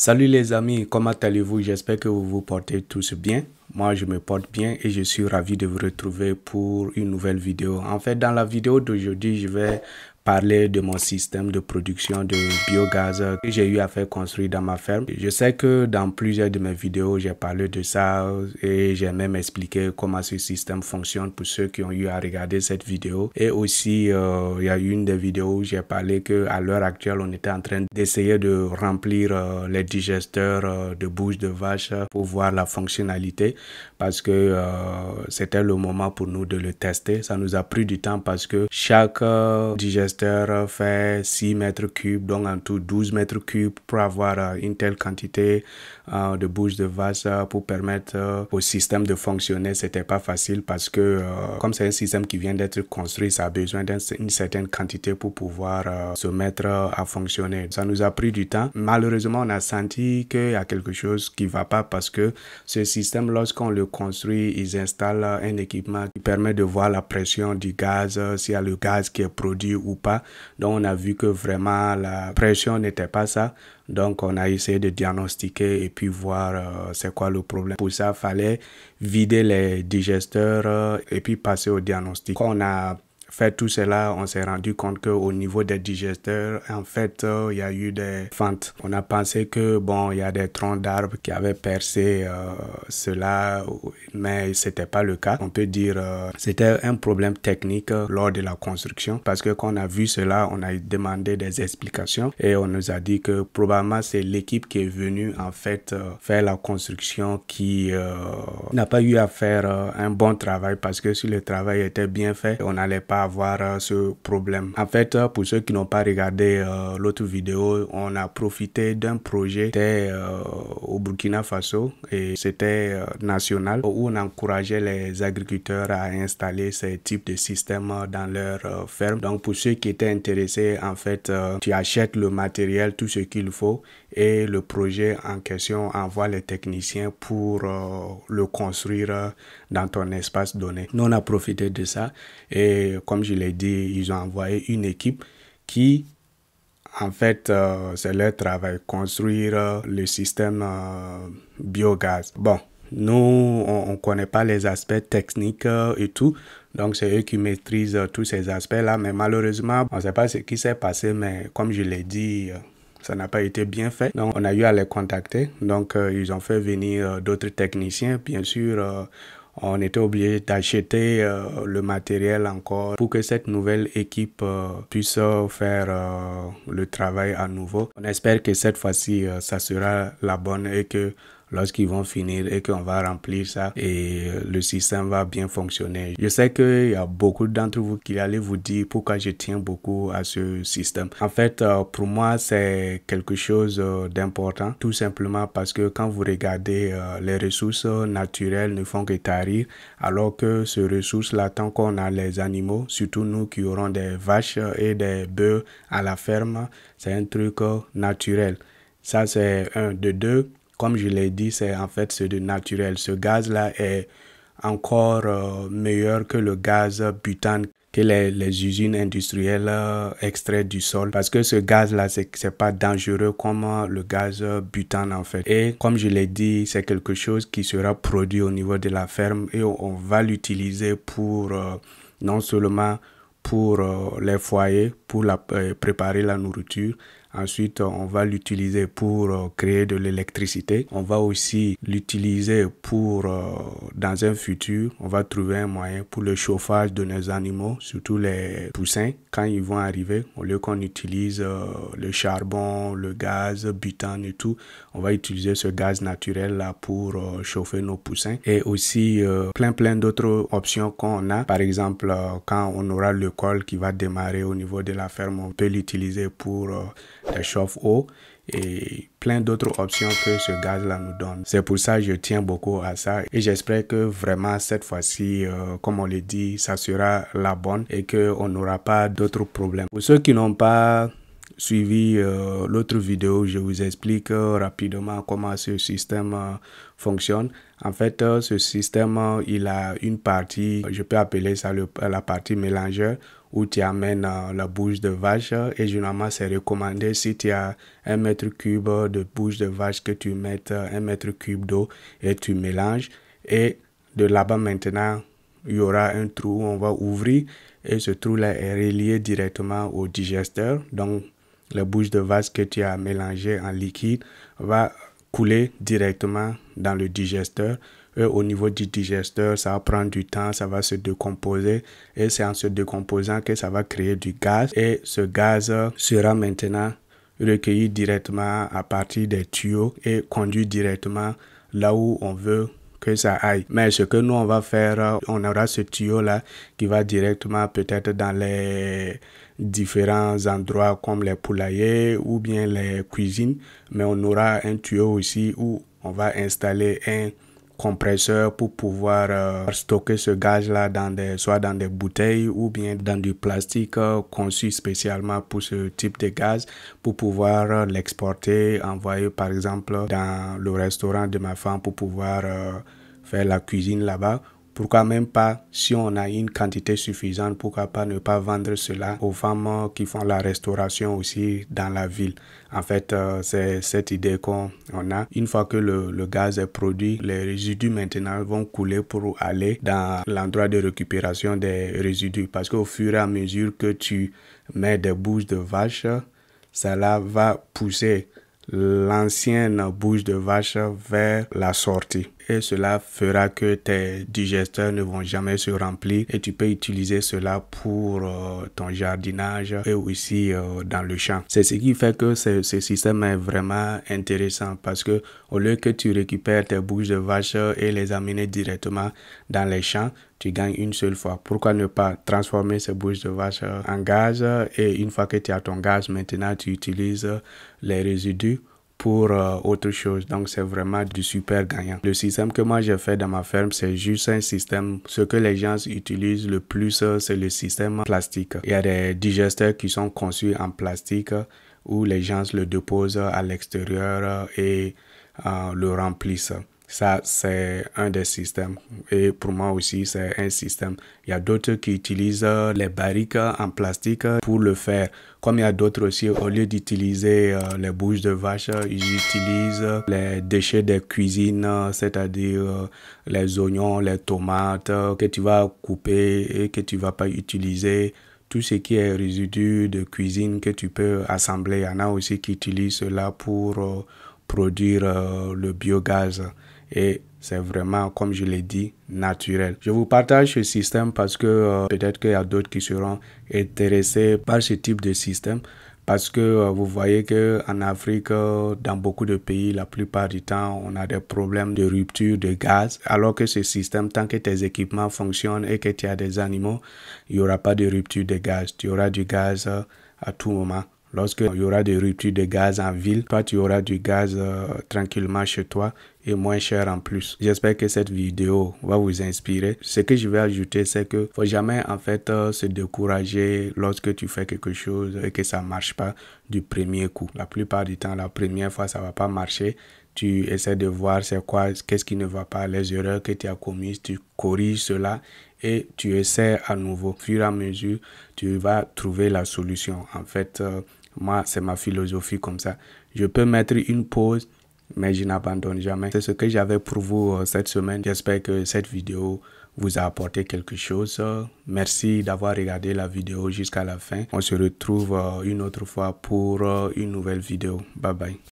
Salut les amis, comment allez-vous? J'espère que vous vous portez tous bien. Moi, je me porte bien et je suis ravi de vous retrouver pour une nouvelle vidéo. En fait, dans la vidéo d'aujourd'hui, je vais parler de mon système de production de biogaz que j'ai eu à faire construire dans ma ferme. Je sais que dans plusieurs de mes vidéos, j'ai parlé de ça et j'ai même expliqué comment ce système fonctionne pour ceux qui ont eu à regarder cette vidéo. Et aussi, il y a eu une des vidéos où j'ai parlé qu'à l'heure actuelle, on était en train d'essayer de remplir les digesteurs de bouche de vache pour voir la fonctionnalité parce que c'était le moment pour nous de le tester. Ça nous a pris du temps parce que chaque digesteur fait 6 mètres cubes, donc en tout 12 mètres cubes pour avoir une telle quantité de bouche de vache pour permettre au système de fonctionner. C'était pas facile parce que comme c'est un système qui vient d'être construit, ça a besoin d'une certaine quantité pour pouvoir se mettre à fonctionner. Ça nous a pris du temps. Malheureusement, on a senti qu'il y a quelque chose qui va pas parce que ce système, lorsqu'on le construit, ils installent un équipement qui permet de voir la pression du gaz, s'il y a le gaz qui est produit ou pas. Donc, on a vu que vraiment la pression n'était pas ça. Donc, on a essayé de diagnostiquer et puis voir c'est quoi le problème. Pour ça, il fallait vider les digesteurs et puis passer au diagnostic. Quand on a fait tout cela, on s'est rendu compte qu'au niveau des digesteurs, en fait, il y a eu des fentes. On a pensé que, bon, il y a des troncs d'arbres qui avaient percé cela, mais c'était pas le cas. On peut dire c'était un problème technique lors de la construction parce que quand on a vu cela, on a demandé des explications et on nous a dit que probablement c'est l'équipe qui est venue en fait faire la construction qui n'a pas eu à faire un bon travail parce que si le travail était bien fait, on n'allait pas avoir ce problème. En fait, pour ceux qui n'ont pas regardé l'autre vidéo, on a profité d'un projet au Burkina Faso et c'était national où on encourageait les agriculteurs à installer ces types de systèmes dans leur ferme. Donc pour ceux qui étaient intéressés, en fait, tu achètes le matériel, tout ce qu'il faut et le projet en question envoie les techniciens pour le construire dans ton espace donné. Nous, on a profité de ça et comme je l'ai dit, ils ont envoyé une équipe qui, en fait, c'est leur travail, construire le système biogaz. Bon, nous, on ne connaît pas les aspects techniques et tout, donc c'est eux qui maîtrisent tous ces aspects-là, mais malheureusement, on ne sait pas ce qui s'est passé, mais comme je l'ai dit, ça n'a pas été bien fait. Donc, on a eu à les contacter. Donc, ils ont fait venir d'autres techniciens. Bien sûr, on était obligé d'acheter le matériel encore pour que cette nouvelle équipe puisse faire le travail à nouveau. On espère que cette fois-ci, ça sera la bonne et que lorsqu'ils vont finir et qu'on va remplir ça et le système va bien fonctionner. Je sais qu'il y a beaucoup d'entre vous qui allaient vous dire pourquoi je tiens beaucoup à ce système. En fait, pour moi, c'est quelque chose d'important, tout simplement parce que quand vous regardez les ressources naturelles ne font que tarir, alors que ces ressources-là, tant qu'on a les animaux, surtout nous qui aurons des vaches et des bœufs à la ferme, c'est un truc naturel. Ça, c'est un. De deux, comme je l'ai dit, c'est en fait ce de naturel. Ce gaz-là est encore meilleur que le gaz butane que les usines industrielles extraient du sol. Parce que ce gaz-là, c'est pas dangereux comme le gaz butane en fait. Et comme je l'ai dit, c'est quelque chose qui sera produit au niveau de la ferme et on va l'utiliser pour non seulement pour les foyers, pour préparer la nourriture. Ensuite, on va l'utiliser pour créer de l'électricité. On va aussi l'utiliser pour, dans un futur, on va trouver un moyen pour le chauffage de nos animaux, surtout les poussins. Quand ils vont arriver, au lieu qu'on utilise le charbon, le gaz, butane et tout, on va utiliser ce gaz naturel là pour chauffer nos poussins. Et aussi plein d'autres options qu'on a. Par exemple, quand on aura le col qui va démarrer au niveau de la ferme, on peut l'utiliser pour des chauffe-eau et plein d'autres options que ce gaz-là nous donne. C'est pour ça que je tiens beaucoup à ça et j'espère que vraiment cette fois-ci, comme on le dit, ça sera la bonne et qu'on n'aura pas d'autres problèmes. Pour ceux qui n'ont pas suivi l'autre vidéo, je vous explique rapidement comment ce système fonctionne. En fait, ce système, il a une partie, je peux appeler ça la partie mélangeur, où tu amènes la bouche de vache et généralement c'est recommandé si tu as 1 mètre cube de bouche de vache que tu mettes 1 mètre cube d'eau et tu mélanges. Et de là-bas maintenant, il y aura un trou, on va ouvrir et ce trou-là est relié directement au digesteur. Donc, la bouche de vache que tu as mélangée en liquide va couler directement dans le digesteur. Et au niveau du digesteur, ça va prendre du temps, ça va se décomposer et c'est en se décomposant que ça va créer du gaz. Et ce gaz sera maintenant recueilli directement à partir des tuyaux et conduit directement là où on veut que ça aille. Mais ce que nous on va faire, on aura ce tuyau là qui va directement peut-être dans les différents endroits comme les poulaillers ou bien les cuisines, mais on aura un tuyau aussi où on va installer un compresseur pour pouvoir stocker ce gaz là soit dans des bouteilles ou bien dans du plastique conçu spécialement pour ce type de gaz, pour pouvoir l'exporter, envoyer par exemple dans le restaurant de ma femme pour pouvoir faire la cuisine là-bas. Pourquoi même pas, si on a une quantité suffisante, pourquoi pas ne pas vendre cela aux femmes qui font la restauration aussi dans la ville. En fait, c'est cette idée qu'on a. Une fois que le gaz est produit, les résidus maintenant vont couler pour aller dans l'endroit de récupération des résidus. Parce qu'au fur et à mesure que tu mets des bouches de vache, cela va pousser l'ancienne bouche de vache vers la sortie. Et cela fera que tes digesteurs ne vont jamais se remplir et tu peux utiliser cela pour ton jardinage et aussi dans le champ. C'est ce qui fait que ce système est vraiment intéressant parce que au lieu que tu récupères tes bouches de vache et les amener directement dans les champs, tu gagnes une seule fois. Pourquoi ne pas transformer ces bouches de vache en gaz et une fois que tu as ton gaz, maintenant tu utilises les résidus pour autre chose. Donc, c'est vraiment du super gagnant. Le système que moi j'ai fait dans ma ferme, c'est juste un système. Ce que les gens utilisent le plus, c'est le système plastique. Il y a des digesteurs qui sont conçus en plastique où les gens le déposent à l'extérieur et le remplissent. Ça, c'est un des systèmes. Et pour moi aussi, c'est un système. Il y a d'autres qui utilisent les barriques en plastique pour le faire. Comme il y a d'autres aussi, au lieu d'utiliser les bouches de vache, ils utilisent les déchets des cuisines, c'est-à-dire les oignons, les tomates que tu vas couper et que tu ne vas pas utiliser. Tout ce qui est résidu de cuisine que tu peux assembler. Il y en a aussi qui utilisent cela pour produire le biogaz. Et c'est vraiment, comme je l'ai dit, naturel. Je vous partage ce système parce que peut-être qu'il y a d'autres qui seront intéressés par ce type de système. Parce que vous voyez qu'en Afrique, dans beaucoup de pays, la plupart du temps, on a des problèmes de rupture de gaz. Alors que ce système, tant que tes équipements fonctionnent et que tu as des animaux, il n'y aura pas de rupture de gaz. Tu auras du gaz à tout moment. Lorsqu'il y aura des ruptures de gaz en ville, toi, tu auras du gaz tranquillement chez toi et moins cher en plus. J'espère que cette vidéo va vous inspirer. Ce que je vais ajouter, c'est que faut jamais en fait se décourager lorsque tu fais quelque chose et que ça marche pas du premier coup. La plupart du temps, la première fois, ça va pas marcher. Tu essaies de voir c'est quoi, qu'est-ce qui ne va pas, les erreurs que tu as commises, tu corriges cela et tu essaies à nouveau. Au fur et à mesure, tu vas trouver la solution. En fait, moi, c'est ma philosophie comme ça. Je peux mettre une pause, mais je n'abandonne jamais. C'est ce que j'avais pour vous cette semaine. J'espère que cette vidéo vous a apporté quelque chose. Merci d'avoir regardé la vidéo jusqu'à la fin. On se retrouve une autre fois pour une nouvelle vidéo. Bye bye.